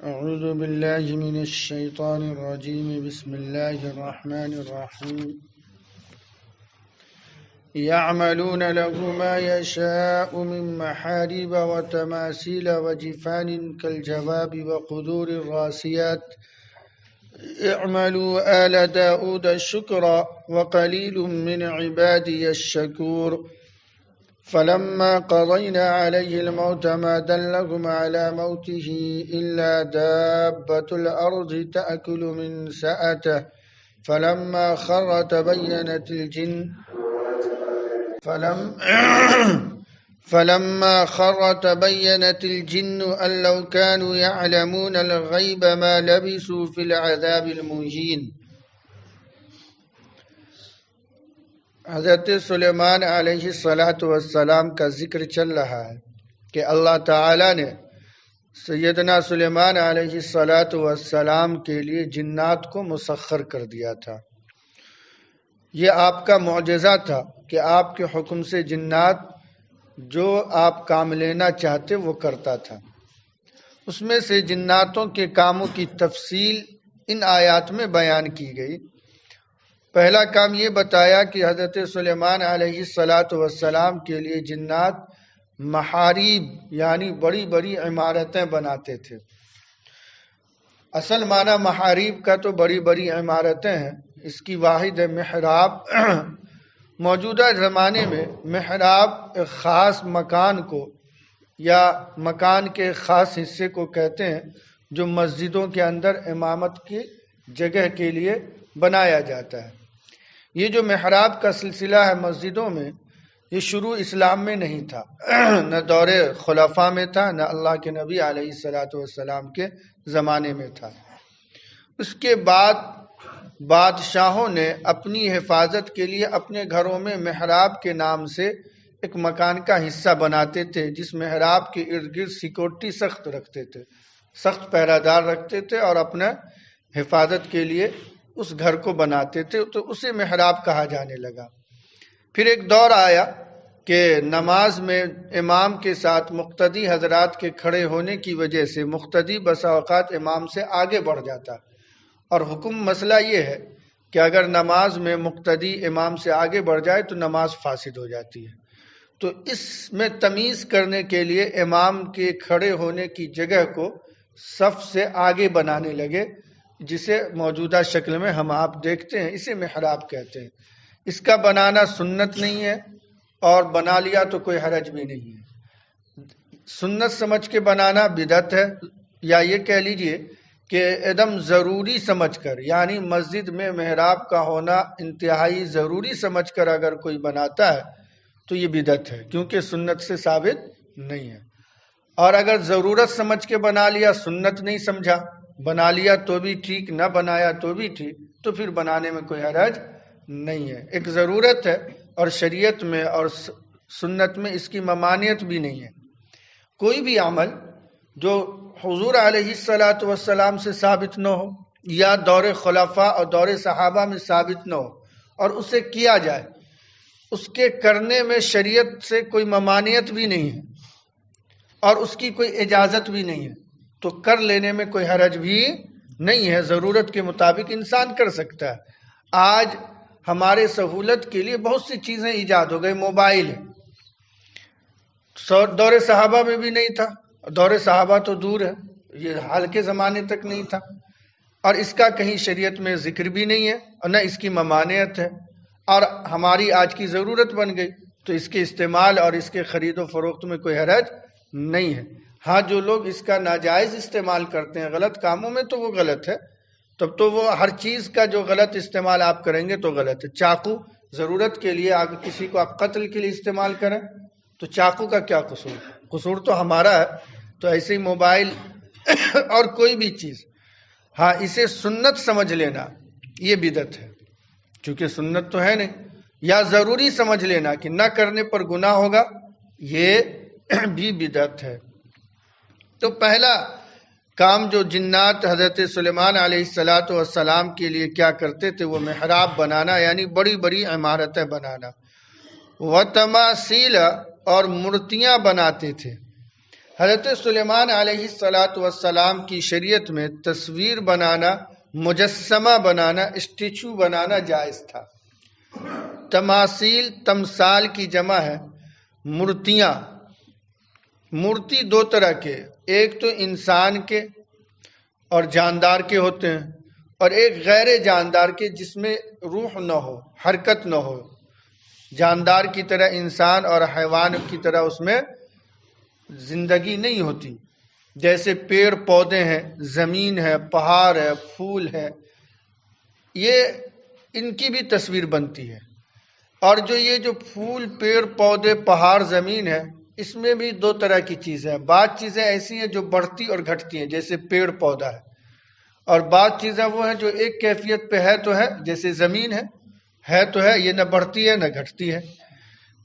أعوذ بالله من الشيطان الرجيم بسم الله الرحمن الرحيم يعملون له ما يشاء من محاريب وتماثيل وجفان كالجواب وقدور الراسيات اعملوا آل داود شكرا وقليل من عبادي الشكور فلما قضينا عليه الموت ما دلهم على موته إلا دابة الأرض تأكل من سأته فلما خر تبينت الجن أن لو كانوا يعلمون الغيب ما لبثوا في العذاب المهين۔ حضرت سلیمان علیہ السلام کا ذکر چل رہا ہے کہ اللہ تعالیٰ نے سیدنا سلیمان علیہ السلام کے لیے جنات کو مسخر کر دیا تھا۔ یہ آپ کا معجزہ تھا کہ آپ کے حکم سے جنات جو آپ کام لینا چاہتے وہ کرتا تھا۔ اس میں سے جناتوں کے کاموں کی تفصیل ان آیات میں بیان کی گئی۔ پہلا کام یہ بتایا کہ حضرت سلیمان علیہ السلام کے لیے جنات محاریب یعنی بڑی بڑی عمارتیں بناتے تھے۔ اصل معنی محاریب کا تو بڑی بڑی عمارتیں ہیں، اس کی واحد ہے محراب۔ موجودہ زمانے میں محراب ایک خاص مکان کو یا مکان کے خاص حصے کو کہتے ہیں جو مسجدوں کے اندر امامت کی جگہ کے لیے بنایا جاتا ہے۔ یہ جو محراب کا سلسلہ ہے مسجدوں میں، یہ شروع اسلام میں نہیں تھا، نہ دور خلفاء میں تھا، نہ اللہ کے نبی علیہ السلام کے زمانے میں تھا۔ اس کے بعد بادشاہوں نے اپنی حفاظت کے لیے اپنے گھروں میں محراب کے نام سے ایک مکان کا حصہ بناتے تھے، جس محراب کے ارد گرد سیکورٹی سخت رکھتے تھے، سخت پہرہ دار رکھتے تھے اور اپنا حفاظت کے لیے اس گھر کو بناتے تھے، تو اسے محراب کہا جانے لگا۔ پھر ایک دور آیا کہ نماز میں امام کے ساتھ مقتدی حضرات کے کھڑے ہونے کی وجہ سے مقتدی بسا اوقات امام سے آگے بڑھ جاتا، اور حکم مسئلہ یہ ہے کہ اگر نماز میں مقتدی امام سے آگے بڑھ جائے تو نماز فاسد ہو جاتی ہے۔ تو اس میں تمیز کرنے کے لیے امام کے کھڑے ہونے کی جگہ کو صف سے آگے بنانے لگے، جسے موجودہ شکل میں ہم آپ دیکھتے ہیں، اسے محراب کہتے ہیں۔ اس کا بنانا سنت نہیں ہے، اور بنا لیا تو کوئی حرج بھی نہیں ہے۔ سنت سمجھ کے بنانا بدعت ہے، یا یہ کہہ لیجئے کہ ایک دم ضروری سمجھ کر، یعنی مسجد میں محراب کا ہونا انتہائی ضروری سمجھ کر اگر کوئی بناتا ہے تو یہ بدعت ہے، کیونکہ سنت سے ثابت نہیں ہے۔ اور اگر ضرورت سمجھ کے بنا لیا، سنت نہیں سمجھا، بنا لیا تو بھی ٹھیک، نہ بنایا تو بھی ٹھیک، تو پھر بنانے میں کوئی حرج نہیں ہے۔ ایک ضرورت ہے، اور شریعت میں اور سنت میں اس کی ممانعت بھی نہیں ہے۔ کوئی بھی عمل جو حضور علیہ السلام سے ثابت نہ ہو، یا دور خلفاء اور دور صحابہ میں ثابت نہ ہو، اور اسے کیا جائے، اس کے کرنے میں شریعت سے کوئی ممانعت بھی نہیں ہے، اور اس کی کوئی اجازت بھی نہیں ہے، تو کر لینے میں کوئی حرج بھی نہیں ہے۔ ضرورت کے مطابق انسان کر سکتا ہے۔ آج ہمارے سہولت کے لیے بہت سی چیزیں ایجاد ہو گئی۔ موبائل ہے، دور صحابہ میں بھی نہیں تھا، دور صحابہ تو دور ہے، یہ حال کے زمانے تک نہیں تھا، اور اس کا کہیں شریعت میں ذکر بھی نہیں ہے، اور نہ اس کی ممانعت ہے، اور ہماری آج کی ضرورت بن گئی، تو اس کے استعمال اور اس کے خرید و فروخت میں کوئی حرج نہیں ہے۔ ہاں، جو لوگ اس کا ناجائز استعمال کرتے ہیں غلط کاموں میں، تو وہ غلط ہے، تب تو وہ ہر چیز کا جو غلط استعمال آپ کریں گے تو غلط ہے۔ چاقو ضرورت کے لیے اگر کسی کو آپ قتل کے لیے استعمال کریں تو چاقو کا کیا قصور؟ قصور تو ہمارا ہے۔ تو ایسے ہی موبائل اور کوئی بھی چیز، ہاں اسے سنت سمجھ لینا یہ بدعت ہے، چونکہ سنت تو ہے نہیں، یا ضروری سمجھ لینا کہ نہ کرنے پر گناہ ہوگا، یہ بھی بدعت ہے۔ تو پہلا کام جو جنات حضرت سلیمان علیہ السلام کے لیے کیا کرتے تھے، وہ محراب بنانا، یعنی بڑی بڑی عمارتیں بنانا، وتماثیل اور مورتیاں بناتے تھے۔ حضرت سلیمان علیہ السلام کی شریعت میں تصویر بنانا، مجسمہ بنانا، اسٹیچو بنانا جائز تھا۔ تماثیل، تمثال کی جمع ہے مورتیاں۔ مورتی دو طرح کے، ایک تو انسان کے اور جاندار کے ہوتے ہیں، اور ایک غیر جاندار کے جس میں روح نہ ہو، حرکت نہ ہو، جاندار کی طرح انسان اور حیوان کی طرح اس میں زندگی نہیں ہوتی، جیسے پیڑ پودے ہیں، زمین ہے، پہاڑ ہے، پھول ہے، یہ ان کی بھی تصویر بنتی ہے۔ اور یہ جو پھول، پیڑ پودے، پہاڑ، زمین ہے، اس میں بھی دو طرح کی چیزیں ہیں۔ بعض چیزیں ایسی ہیں جو بڑھتی اور گھٹتی ہیں، جیسے پیڑ پودا ہے، اور بعض چیزیں وہ ہیں جو ایک کیفیت پہ ہے تو ہے، جیسے زمین ہے تو ہے، یہ نہ بڑھتی ہے نہ گھٹتی ہے۔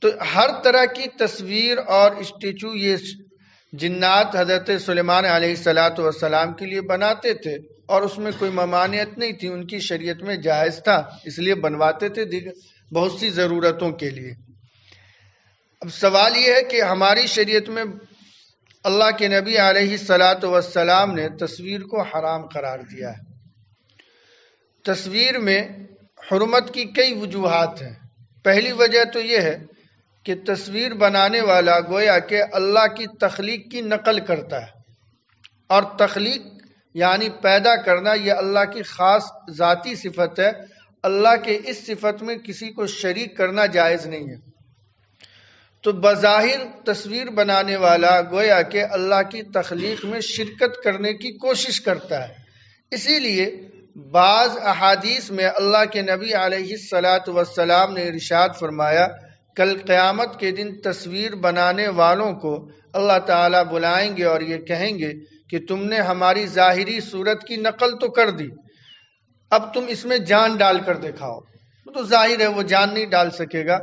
تو ہر طرح کی تصویر اور اسٹیچو یہ جنات حضرت سلیمان علیہ السلام کے لیے بناتے تھے، اور اس میں کوئی ممانعت نہیں تھی، ان کی شریعت میں جائز تھا، اس لیے بنواتے تھے بہت سی ضرورتوں کے لیے۔ اب سوال یہ ہے کہ ہماری شریعت میں اللہ کے نبی علیہ السلام نے تصویر کو حرام قرار دیا ہے۔ تصویر میں حرمت کی کئی وجوہات ہیں۔ پہلی وجہ تو یہ ہے کہ تصویر بنانے والا گویا کہ اللہ کی تخلیق کی نقل کرتا ہے، اور تخلیق یعنی پیدا کرنا یہ اللہ کی خاص ذاتی صفت ہے۔ اللہ کے اس صفت میں کسی کو شریک کرنا جائز نہیں ہے۔ تو بظاہر تصویر بنانے والا گویا کہ اللہ کی تخلیق میں شرکت کرنے کی کوشش کرتا ہے۔ اسی لیے بعض احادیث میں اللہ کے نبی علیہ السلام نے ارشاد فرمایا، کل قیامت کے دن تصویر بنانے والوں کو اللہ تعالیٰ بلائیں گے اور یہ کہیں گے کہ تم نے ہماری ظاہری صورت کی نقل تو کر دی، اب تم اس میں جان ڈال کر دکھاؤ۔ تو ظاہر ہے وہ جان نہیں ڈال سکے گا،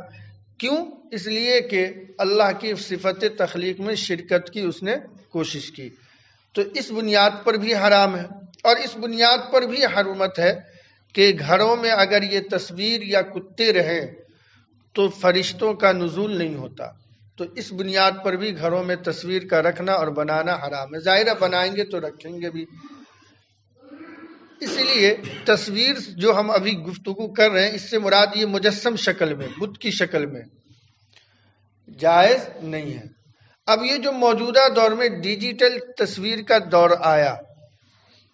کیوں؟ اس لیے کہ اللہ کی صفت تخلیق میں شرکت کی اس نے کوشش کی۔ تو اس بنیاد پر بھی حرام ہے، اور اس بنیاد پر بھی حرمت ہے کہ گھروں میں اگر یہ تصویر یا کتے رہیں تو فرشتوں کا نزول نہیں ہوتا۔ تو اس بنیاد پر بھی گھروں میں تصویر کا رکھنا اور بنانا حرام ہے۔ ظاہر ہے بنائیں گے تو رکھیں گے بھی۔ اسی لیے تصویر جو ہم ابھی گفتگو کر رہے ہیں، اس سے مراد یہ مجسم شکل میں، بت کی شکل میں جائز نہیں ہے۔ اب یہ جو موجودہ دور میں ڈیجیٹل تصویر کا دور آیا،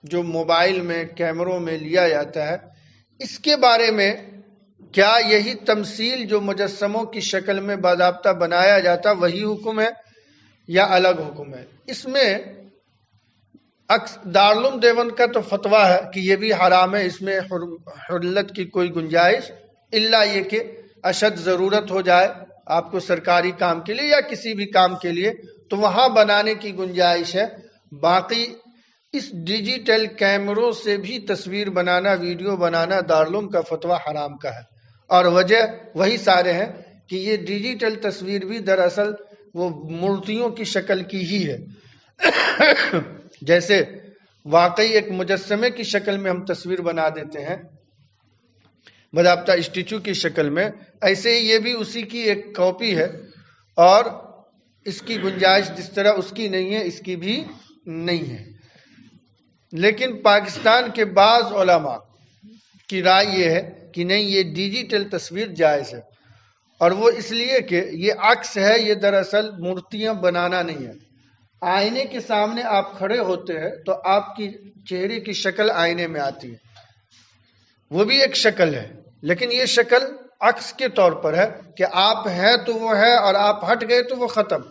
جو موبائل میں، کیمروں میں لیا جاتا ہے، اس کے بارے میں کیا یہی تمثیل جو مجسموں کی شکل میں باضابطہ بنایا جاتا وہی حکم ہے یا الگ حکم ہے؟ اس میں دارالعلوم دیوبند کا تو فتویٰ ہے کہ یہ بھی حرام ہے، اس میں حلت کی کوئی گنجائش، الا یہ کہ اشد ضرورت ہو جائے آپ کو سرکاری کام کے لیے یا کسی بھی کام کے لیے، تو وہاں بنانے کی گنجائش ہے۔ باقی اس ڈیجیٹل کیمروں سے بھی تصویر بنانا، ویڈیو بنانا دارالعلوم کا فتویٰ حرام کا ہے، اور وجہ وہی سارے ہیں کہ یہ ڈیجیٹل تصویر بھی دراصل وہ مورتیوں کی شکل کی ہی ہے۔ جیسے واقعی ایک مجسمے کی شکل میں ہم تصویر بنا دیتے ہیں باضابطہ اسٹیچو کی شکل میں، ایسے ہی یہ بھی اسی کی ایک کاپی ہے، اور اس کی گنجائش جس طرح اس کی نہیں ہے، اس کی بھی نہیں ہے۔ لیکن پاکستان کے بعض علماء کی رائے یہ ہے کہ نہیں، یہ ڈیجیٹل تصویر جائز ہے، اور وہ اس لیے کہ یہ عکس ہے، یہ دراصل مورتیاں بنانا نہیں ہے۔ آئینے کے سامنے آپ کھڑے ہوتے ہیں تو آپ کی چہرے کی شکل آئینے میں آتی ہے، وہ بھی ایک شکل ہے، لیکن یہ شکل عکس کے طور پر ہے کہ آپ ہیں تو وہ ہے، اور آپ ہٹ گئے تو وہ ختم۔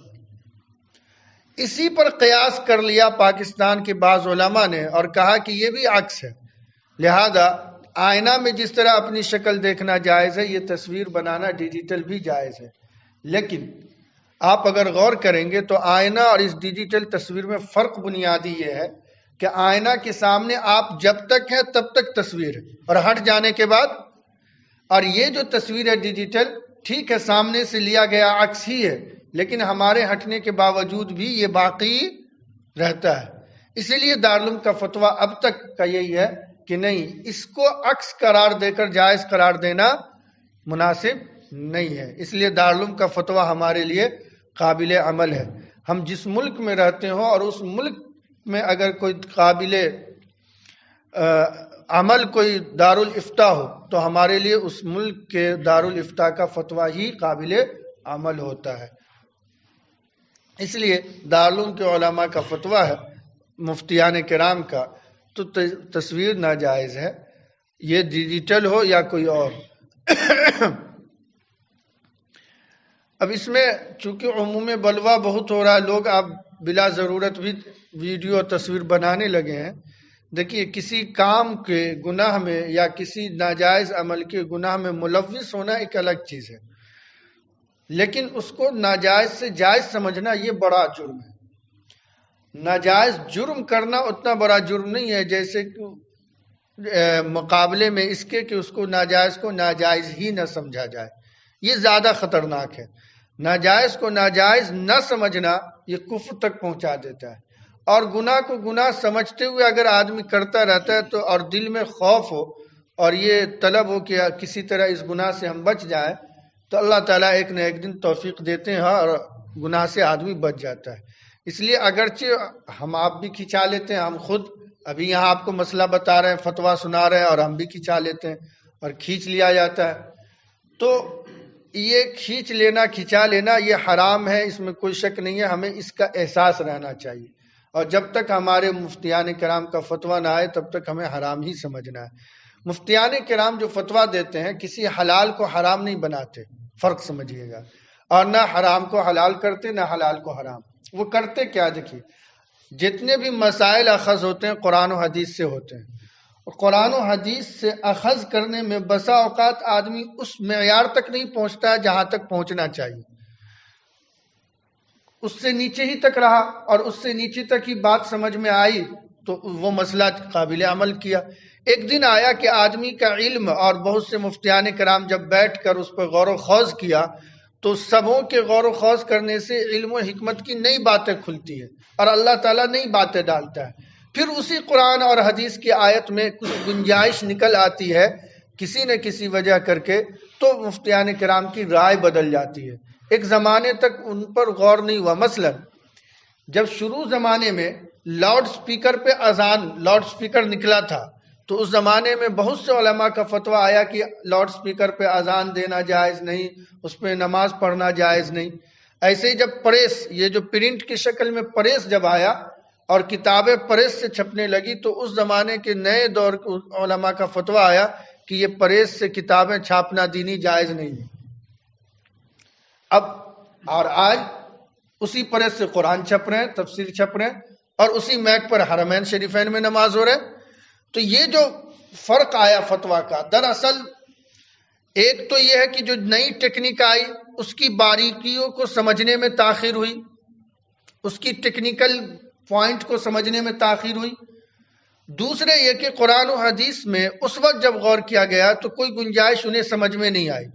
اسی پر قیاس کر لیا پاکستان کے بعض علماء نے اور کہا کہ یہ بھی عکس ہے، لہذا آئینہ میں جس طرح اپنی شکل دیکھنا جائز ہے، یہ تصویر بنانا ڈیجیٹل بھی جائز ہے۔ لیکن آپ اگر غور کریں گے تو آئینہ اور اس ڈیجیٹل تصویر میں فرق بنیادی یہ ہے کہ آئینہ کے سامنے آپ جب تک ہیں تب تک تصویر ہے، اور ہٹ جانے کے بعد، اور یہ جو تصویر ہے ڈیجیٹل، ٹھیک ہے سامنے سے لیا گیا عکس ہی ہے، لیکن ہمارے ہٹنے کے باوجود بھی یہ باقی رہتا ہے۔ اسی لیے دارالعلوم کا فتویٰ اب تک کا یہی ہے کہ نہیں، اس کو عکس قرار دے کر جائز قرار دینا مناسب نہیں ہے، اس لیے دارالعلوم کا فتویٰ ہمارے لیے قابل عمل ہے۔ ہم جس ملک میں رہتے ہوں اور اس ملک میں اگر کوئی قابل عمل کوئی دارالافتاء ہو تو ہمارے لیے اس ملک کے دارالافتاء کا فتویٰ ہی قابل عمل ہوتا ہے. اس لیے دارالعلوم کے علماء کا فتویٰ ہے مفتیان کرام کا تو تصویر ناجائز ہے، یہ ڈیجیٹل ہو یا کوئی اور. اب اس میں چونکہ عموم بلوا بہت ہو رہا ہے، لوگ اب بلا ضرورت بھی ویڈیو اور تصویر بنانے لگے ہیں. دیکھیے کسی کام کے گناہ میں یا کسی ناجائز عمل کے گناہ میں ملوث ہونا ایک الگ چیز ہے، لیکن اس کو ناجائز سے جائز سمجھنا یہ بڑا جرم ہے. ناجائز جرم کرنا اتنا بڑا جرم نہیں ہے جیسے مقابلے میں اس کے کہ اس کو ناجائز ہی نہ سمجھا جائے، یہ زیادہ خطرناک ہے. ناجائز کو ناجائز نہ سمجھنا یہ کفر تک پہنچا دیتا ہے. اور گناہ کو گناہ سمجھتے ہوئے اگر آدمی کرتا رہتا ہے تو اور دل میں خوف ہو اور یہ طلب ہو کہ کسی طرح اس گناہ سے ہم بچ جائیں تو اللہ تعالیٰ ایک نہ ایک دن توفیق دیتے ہیں اور گناہ سے آدمی بچ جاتا ہے. اس لیے اگرچہ ہم آپ بھی کھنچا لیتے ہیں، ہم خود ابھی یہاں آپ کو مسئلہ بتا رہے ہیں، فتویٰ سنا رہے ہیں اور ہم بھی کھنچا لیتے ہیں اور کھینچ لیا جاتا ہے، تو یہ کھینچ لینا کھنچا لینا یہ حرام ہے، اس میں کوئی شک نہیں ہے. ہمیں اس کا احساس رہنا چاہیے اور جب تک ہمارے مفتیان کرام کا فتویٰ نہ آئے تب تک ہمیں حرام ہی سمجھنا ہے. مفتیان کرام جو فتویٰ دیتے ہیں کسی حلال کو حرام نہیں بناتے، فرق سمجھیے گا، اور نہ حرام کو حلال کرتے نہ حلال کو حرام. وہ کرتے کیا؟ دیکھیے جتنے بھی مسائل اخذ ہوتے ہیں قرآن و حدیث سے ہوتے ہیں. قرآن و حدیث سے اخذ کرنے میں بسا اوقات آدمی اس معیار تک نہیں پہنچتا ہے جہاں تک پہنچنا چاہیے، اس سے نیچے ہی تک رہا اور اس سے نیچے تک ہی بات سمجھ میں آئی تو وہ مسئلہ قابل عمل کیا. ایک دن آیا کہ آدمی کا علم اور بہت سے مفتیان کرام جب بیٹھ کر اس پر غور و خوض کیا تو سبوں کے غور و خوض کرنے سے علم و حکمت کی نئی باتیں کھلتی ہیں اور اللہ تعالیٰ نئی باتیں ڈالتا ہے. پھر اسی قرآن اور حدیث کی آیت میں کچھ گنجائش نکل آتی ہے کسی نہ کسی وجہ کر کے تو مفتیان کرام کی رائے بدل جاتی ہے. ایک زمانے تک ان پر غور نہیں ہوا. مثلا جب شروع زمانے میں لاؤڈ سپیکر پہ اذان، لاؤڈ سپیکر نکلا تھا تو اس زمانے میں بہت سے علماء کا فتویٰ آیا کہ لاؤڈ سپیکر پہ اذان دینا جائز نہیں، اس پہ نماز پڑھنا جائز نہیں. ایسے ہی جب پریس، یہ جو پرنٹ کی شکل میں پریس جب آیا اور کتابیں پریس سے چھپنے لگی تو اس زمانے کے نئے دور کے علماء کا فتویٰ آیا کہ یہ پریس سے کتابیں چھاپنا دینی جائز نہیں ہے. اب اور آج اسی پریس سے قرآن چھپ رہے ہیں، تفسیر چھپ رہے ہیں اور اسی میک پر حرمین شریفین میں نماز ہو رہے ہیں. تو یہ جو فرق آیا فتویٰ کا، دراصل ایک تو یہ ہے کہ جو نئی ٹیکنیک آئی اس کی باریکیوں کو سمجھنے میں تاخیر ہوئی، اس کی ٹیکنیکل پوائنٹ کو سمجھنے میں تاخیر ہوئی. دوسرے یہ کہ قرآن و حدیث میں اس وقت جب غور کیا گیا تو کوئی گنجائش انہیں سمجھ میں نہیں آئی.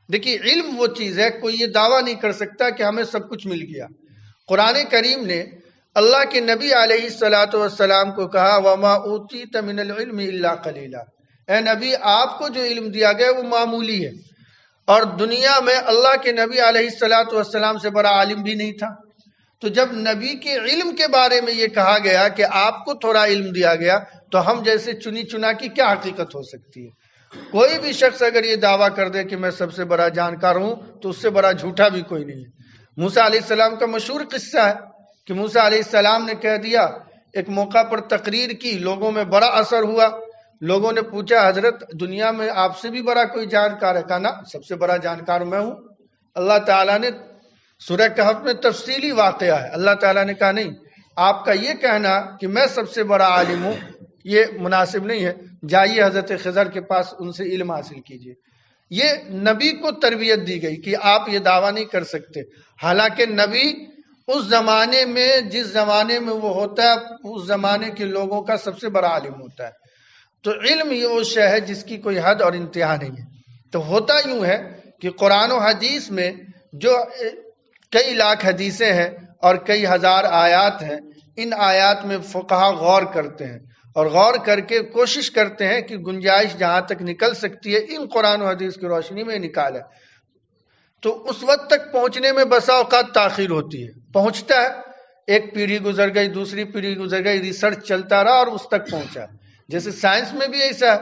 دیکھیے علم وہ چیز ہے، کوئی یہ دعویٰ نہیں کر سکتا کہ ہمیں سب کچھ مل گیا. قرآن کریم نے اللہ کے نبی علیہ الصلاۃ والسلام کو کہا وَمَا أُوتِيتَ مِنَ الْعِلْمِ إِلَّا قَلِيلًا، اے نبی آپ کو جو علم دیا گیا وہ معمولی ہے. اور دنیا میں اللہ کے نبی علیہ الصلاۃ والسلام سے بڑا عالم بھی نہیں تھا. تو جب نبی کے علم کے بارے میں یہ کہا گیا کہ آپ کو تھوڑا علم دیا گیا تو ہم جیسے چنی چنا کی کیا حقیقت ہو سکتی ہے؟ کوئی بھی شخص اگر یہ دعویٰ کر دے کہ میں سب سے بڑا جانکار ہوں تو اس سے بڑا جھوٹا بھی کوئی نہیں ہے. موسیٰ علیہ السلام کا مشہور قصہ ہے کہ موسیٰ علیہ السلام نے کہہ دیا، ایک موقع پر تقریر کی، لوگوں میں بڑا اثر ہوا. لوگوں نے پوچھا حضرت دنیا میں آپ سے بھی بڑا کوئی جانکار ہے؟ کہا نا، سب سے بڑا جانکار میں ہوں. اللہ تعالیٰ نے سورہ کہف میں تفصیلی واقعہ ہے، اللہ تعالیٰ نے کہا نہیں، آپ کا یہ کہنا کہ میں سب سے بڑا عالم ہوں یہ مناسب نہیں ہے، جائیے حضرت خضر کے پاس ان سے علم حاصل کیجیے. یہ نبی کو تربیت دی گئی کہ آپ یہ دعویٰ نہیں کر سکتے. حالانکہ نبی اس زمانے میں جس زمانے میں وہ ہوتا ہے اس زمانے کے لوگوں کا سب سے بڑا عالم ہوتا ہے. تو علم یہ وہ شے ہے جس کی کوئی حد اور انتہا نہیں ہے. تو ہوتا یوں ہے کہ قرآن و حدیث میں جو کئی لاکھ حدیثیں ہیں اور کئی ہزار آیات ہیں، ان آیات میں فقہا غور کرتے ہیں اور غور کر کے کوشش کرتے ہیں کہ گنجائش جہاں تک نکل سکتی ہے ان قرآن و حدیث کی روشنی میں نکالے. تو اس وقت تک پہنچنے میں بسا اوقات تاخیر ہوتی ہے. پہنچتا ہے، ایک پیڑھی گزر گئی، دوسری پیڑھی گزر گئی، ریسرچ چلتا رہا اور اس تک پہنچا. جیسے سائنس میں بھی ایسا ہے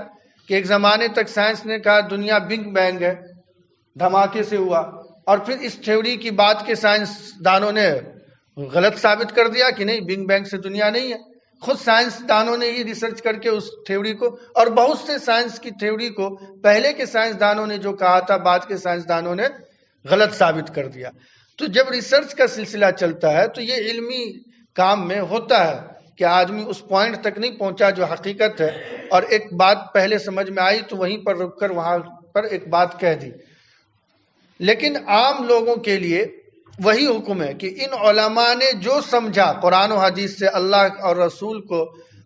کہ ایک زمانے تک سائنس نے کہا دنیا بگ بینگ ہے، دھماکے سے ہوا، اور پھر اس تھیوری کی بات کے سائنس دانوں نے غلط ثابت کر دیا کہ نہیں، بگ بینگ سے دنیا نہیں ہے. خود سائنس دانوں نے ہی ریسرچ کر کے اس تھیوری کو، اور بہت سے سائنس کی تھیوری کو پہلے کے سائنس دانوں نے جو کہا تھا بعد کے سائنس دانوں نے غلط ثابت کر دیا. تو جب ریسرچ کا سلسلہ چلتا ہے تو یہ علمی کام میں ہوتا ہے کہ آدمی اس پوائنٹ تک نہیں پہنچا جو حقیقت ہے، اور ایک بات پہلے سمجھ میں آئی تو وہیں پر رک کر وہاں پر ایک بات کہہ دی. لیکن عام لوگوں کے لیے وہی حکم ہے کہ ان علماء نے جو سمجھا قرآن و حدیث سے، اللہ اور رسول کو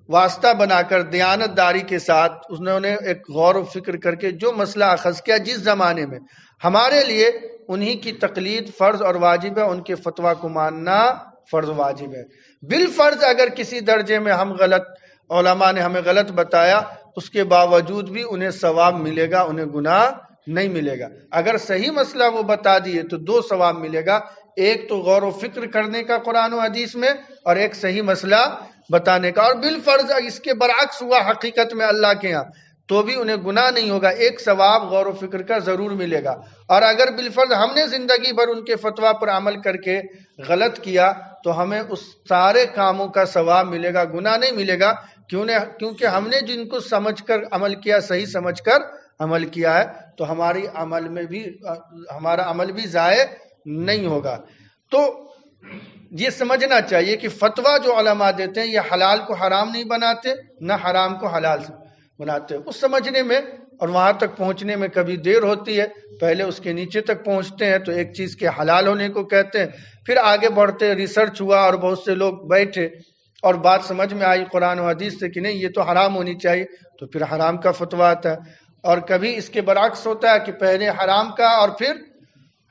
واسطہ بنا کر دیانت داری کے ساتھ انہوں نے ایک غور و فکر کر کے جو مسئلہ اخذ کیا جس زمانے میں، ہمارے لیے انہی کی تقلید فرض اور واجب ہے، ان کے فتویٰ کو ماننا فرض و واجب ہے. بالفرض اگر کسی درجے میں ہم غلط، علماء نے ہمیں غلط بتایا، اس کے باوجود بھی انہیں ثواب ملے گا، انہیں گناہ نہیں ملے گا. اگر صحیح مسئلہ وہ بتا دیے تو 2 ثواب ملے گا، ایک تو غور و فکر کرنے کا قرآن و حدیث میں، اور ایک صحیح مسئلہ بتانے کا. اور بالفرض اس کے برعکس ہوا حقیقت میں اللہ کے ہاں تو بھی انہیں گناہ نہیں ہوگا، ایک ثواب غور و فکر کا ضرور ملے گا. اور اگر بالفرض ہم نے زندگی بھر ان کے فتویٰ پر عمل کر کے غلط کیا تو ہمیں اس سارے کاموں کا ثواب ملے گا، گناہ نہیں ملے گا. کیونکہ ہم نے جن کو سمجھ کر عمل کیا، صحیح سمجھ کر عمل کیا ہے، تو ہمارا عمل بھی ضائع نہیں ہوگا. تو یہ سمجھنا چاہیے کہ فتویٰ جو علماء دیتے ہیں یہ حلال کو حرام نہیں بناتے، نہ حرام کو حلال بناتے. اس سمجھنے میں اور وہاں تک پہنچنے میں کبھی دیر ہوتی ہے. پہلے اس کے نیچے تک پہنچتے ہیں تو ایک چیز کے حلال ہونے کو کہتے ہیں، پھر آگے بڑھتے ریسرچ ہوا اور بہت سے لوگ بیٹھے اور بات سمجھ میں آئی قرآن و حدیث سے کہ نہیں یہ تو حرام ہونی چاہیے، تو پھر حرام کا فتویٰ آتا ہے. اور کبھی اس کے برعکس ہوتا ہے کہ پہلے حرام کا اور پھر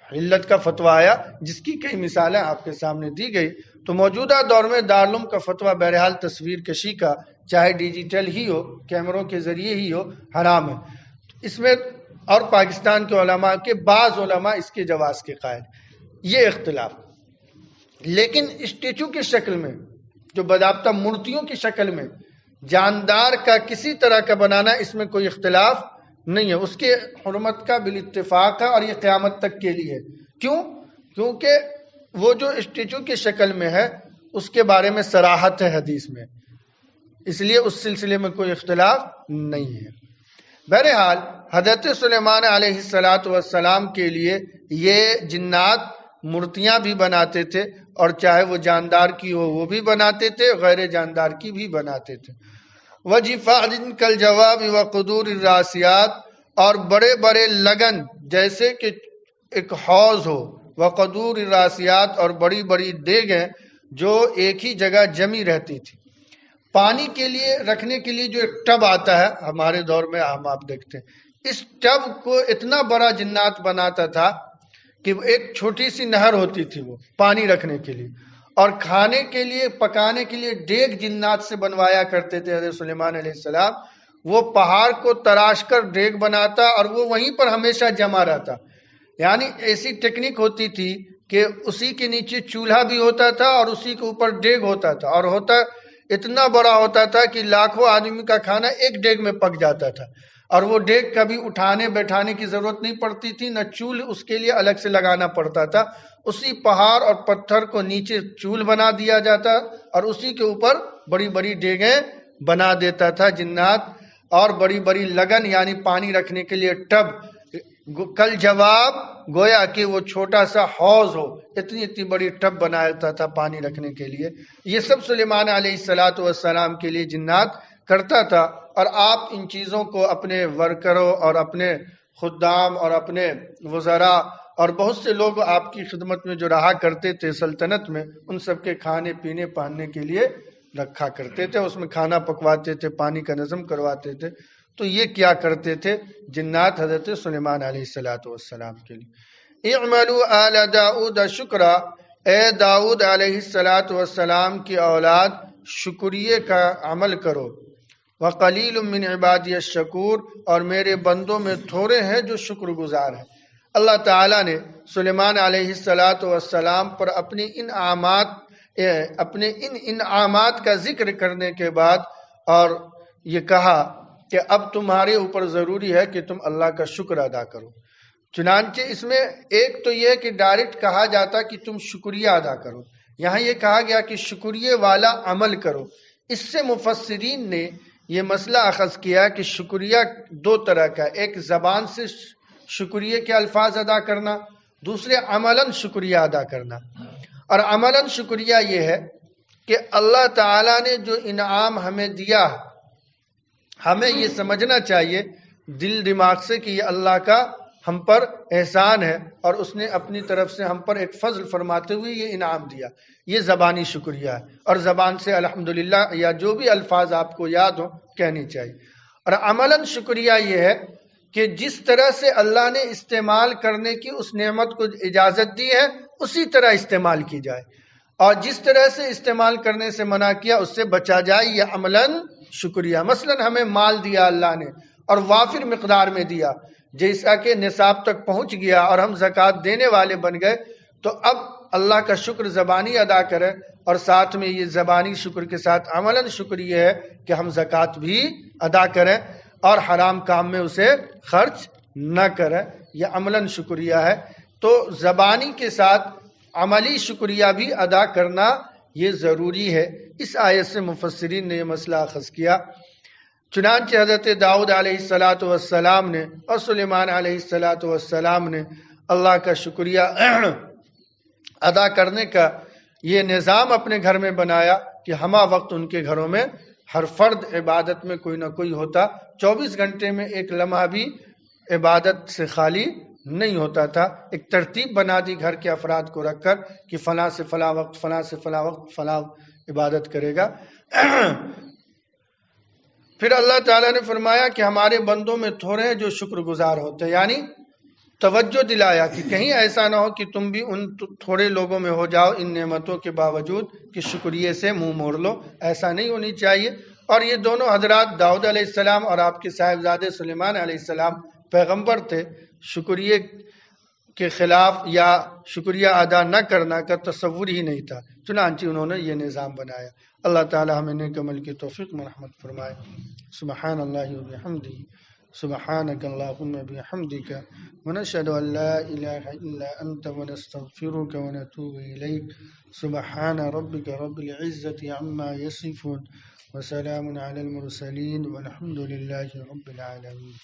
علت کا فتویٰ آیا، جس کی کئی مثالیں آپ کے سامنے دی گئی. تو موجودہ دور میں دارالعلوم کا فتویٰ بہرحال تصویر کشی کا، چاہے ڈیجیٹل ہی ہو، کیمروں کے ذریعے ہی ہو، حرام ہے. اس میں اور پاکستان کے علماء کے بعض علماء اس کے جواز کے قائل، یہ اختلاف. لیکن اسٹیچو کی شکل میں، جو باضابطہ مورتیوں کی شکل میں جاندار کا کسی طرح کا بنانا، اس میں کوئی اختلاف نہیں ہے. اس کے حرمت کا بالاتفاق ہے اور یہ قیامت تک کے لیے. کیوں؟ کیونکہ وہ جو اسٹیچو کی شکل میں ہے اس کے بارے میں صراحت ہے حدیث میں، اس لیے اس سلسلے میں کوئی اختلاف نہیں ہے. بہرحال حضرت سلیمان علیہ السلام کے لیے یہ جنات مورتیاں بھی بناتے تھے، اور چاہے وہ جاندار کی ہو وہ بھی بناتے تھے، غیر جاندار کی بھی بناتے تھے. وجفاء کالجواب وقدور الراسیات، اور بڑے بڑے لگن جیسے کہ ایک حوض ہو، وقدور الراسیات، اور بڑی بڑی دیگیں جو ایک ہی جگہ جمی رہتی تھی. پانی کے لیے رکھنے کے لیے جو ایک ٹب آتا ہے ہمارے دور میں ہم آپ دیکھتے ہیں، اس ٹب کو اتنا بڑا جنات بناتا تھا کہ ایک چھوٹی سی نہر ہوتی تھی وہ پانی رکھنے کے لیے، اور کھانے کے لیے پکانے کے لیے ڈیگ جنات سے بنوایا کرتے تھے. حضرت سلیمان علیہ السلام وہ پہاڑ کو تراش کر ڈیگ بناتا اور وہ وہیں پر ہمیشہ جمع رہتا. یعنی ایسی ٹیکنیک ہوتی تھی کہ اسی کے نیچے چولہا بھی ہوتا تھا اور اسی کے اوپر ڈیگ ہوتا تھا، اور اتنا بڑا ہوتا تھا کہ لاکھوں آدمی کا کھانا ایک ڈیگ میں پک جاتا تھا. اور وہ ڈیگ کبھی اٹھانے بیٹھانے کی ضرورت نہیں پڑتی تھی، نہ چول اس کے لیے الگ سے لگانا پڑتا تھا. اسی پہاڑ اور پتھر کو نیچے چول بنا دیا جاتا اور اسی کے اوپر بڑی بڑی ڈیگیں بنا دیتا تھا جنات. اور بڑی بڑی لگن یعنی پانی رکھنے کے لیے ٹب، کل جواب گویا کہ وہ چھوٹا سا حوض ہو، اتنی بڑی ٹب بناتا تھا پانی رکھنے کے لیے. یہ سب سلیمان علیہ السلام کے لیے جنات کرتا تھا. اور آپ ان چیزوں کو اپنے ورکروں اور اپنے خدام اور اپنے وزراء اور بہت سے لوگ آپ کی خدمت میں جو رہا کرتے تھے سلطنت میں، ان سب کے کھانے پینے پہننے کے لیے رکھا کرتے تھے. اس میں کھانا پکواتے تھے، پانی کا نظم کرواتے تھے. تو یہ کیا کرتے تھے جنات حضرت سلیمان علیہ السلام کے لیے. اعملوا آل داؤد شکرا، اے داؤد علیہ السلام کی اولاد شکریہ کا عمل کرو. وقلیل من عبادی الشکور، اور میرے بندوں میں تھوڑے ہیں جو شکر گزار ہیں. اللہ تعالیٰ نے سلیمان علیہ السلام پر اپنے ان انعامات کا ذکر کرنے کے بعد اور یہ کہا کہ اب تمہارے اوپر ضروری ہے کہ تم اللہ کا شکر ادا کرو۔ چنانچہ اس میں ایک تو یہ کہ ڈائریکٹ کہا جاتا کہ تم شکریہ ادا کرو، یہاں یہ کہا گیا کہ شکریہ والا عمل کرو۔ اس سے مفسرین نے یہ مسئلہ اخذ کیا کہ شکریہ دو طرح کا، ایک زبان سے شکریہ کے الفاظ ادا کرنا، دوسرے عملاً شکریہ ادا کرنا۔ اور عملاً شکریہ یہ ہے کہ اللہ تعالیٰ نے جو انعام ہمیں دیا، ہمیں یہ سمجھنا چاہیے دل دماغ سے کہ یہ اللہ کا ہم پر احسان ہے اور اس نے اپنی طرف سے ہم پر ایک فضل فرماتے ہوئے یہ انعام دیا۔ یہ زبانی شکریہ ہے، اور زبان سے الحمدللہ یا جو بھی الفاظ آپ کو یاد ہو کہنی چاہیے۔ اور عملاً شکریہ یہ ہے کہ جس طرح سے اللہ نے استعمال کرنے کی اس نعمت کو اجازت دی ہے اسی طرح استعمال کی جائے، اور جس طرح سے استعمال کرنے سے منع کیا اس سے بچا جائے، یہ عملاً شکریہ۔ مثلاً ہمیں مال دیا اللہ نے اور وافر مقدار میں دیا، جیسا کہ نصاب تک پہنچ گیا اور ہم زکوٰۃ دینے والے بن گئے، تو اب اللہ کا شکر زبانی ادا کریں، اور ساتھ میں یہ زبانی شکر کے ساتھ عملاً شکر یہ ہے کہ ہم زکوٰۃ بھی ادا کریں اور حرام کام میں اسے خرچ نہ کریں، یہ عملاً شکریہ ہے۔ تو زبانی کے ساتھ عملی شکریہ بھی ادا کرنا یہ ضروری ہے۔ اس آیت سے مفسرین نے یہ مسئلہ اخذ کیا۔ چنانچہ حضرت داؤد علیہ السلام نے اور سلیمان علیہ السلام نے اللہ کا شکریہ ادا کرنے کا یہ نظام اپنے گھر میں بنایا کہ ہمہ وقت ان کے گھروں میں ہر فرد عبادت میں کوئی نہ کوئی ہوتا، 24 گھنٹے میں ایک لمحہ بھی عبادت سے خالی نہیں ہوتا تھا۔ ایک ترتیب بنا دی گھر کے افراد کو رکھ کر کہ فلاں سے فلاں وقت، فلاں سے فلاں وقت فلاں عبادت کرے گا۔ پھر اللہ تعالیٰ نے فرمایا کہ ہمارے بندوں میں تھوڑے ہیں جو شکر گزار ہوتے ہیں، یعنی توجہ دلایا کہ کہیں ایسا نہ ہو کہ تم بھی ان تھوڑے لوگوں میں ہو جاؤ ان نعمتوں کے باوجود کہ شکریہ سے منہ موڑ لو، ایسا نہیں ہونی چاہیے۔ اور یہ دونوں حضرات داؤد علیہ السلام اور آپ کے صاحبزادے سلیمان علیہ السلام پیغمبر تھے، شکریہ کے خلاف یا شکریہ ادا نہ کرنا کا تصور ہی نہیں تھا، چنانچہ انہوں نے یہ نظام بنایا۔ اللہ تعالی ہمیں نیک عمل کی توفیق مرحمت فرمائے۔ سبحان اللہ و بحمدہ، سبحانک اللہم بحمدک، ونشہد ان لا الہ الا انت، ونستغفرک ونتوب الیک۔ سبحان ربک رب العزة عما یصفون، وسلام علی المرسلین، والحمد للہ رب العالمین۔